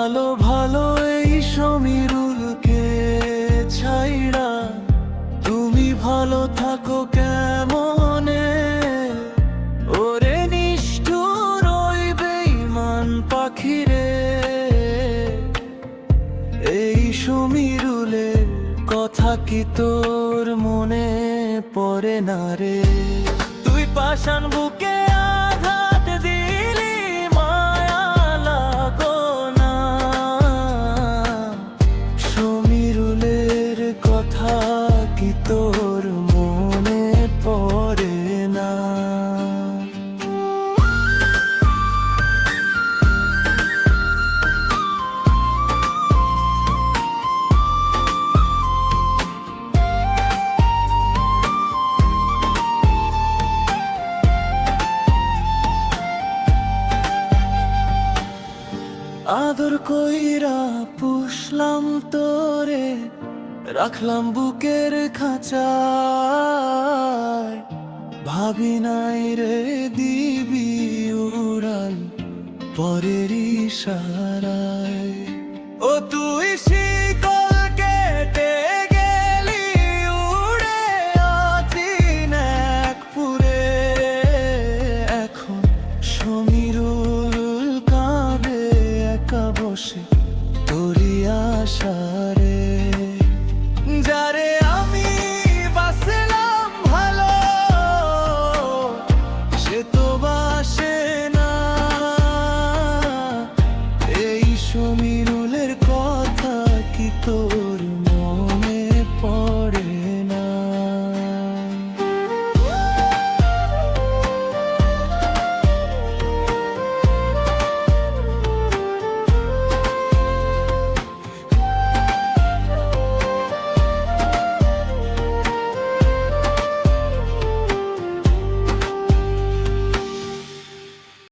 ভালো ভালো এই সমীরুলকে ছাইড়া তুমি ভালো থাকো কেমনে? ওরে নিষ্ঠুর ওই বেঈমান পাখিরে, এই সমীরুলের কথা কি তোর মনে পড়ে না রে? তুই পাষাণ বুকে আঘাত দিলি, মায়া লাগো না। সমীরুলের কথা কি তোর মনে পড়ে না? আদর কইরা পুষলাম তোরে, রাখলাম বুকের খাঁচায়, ভাবি নাই রে দিবি উড়াল পরের ইশারায়। ও তুই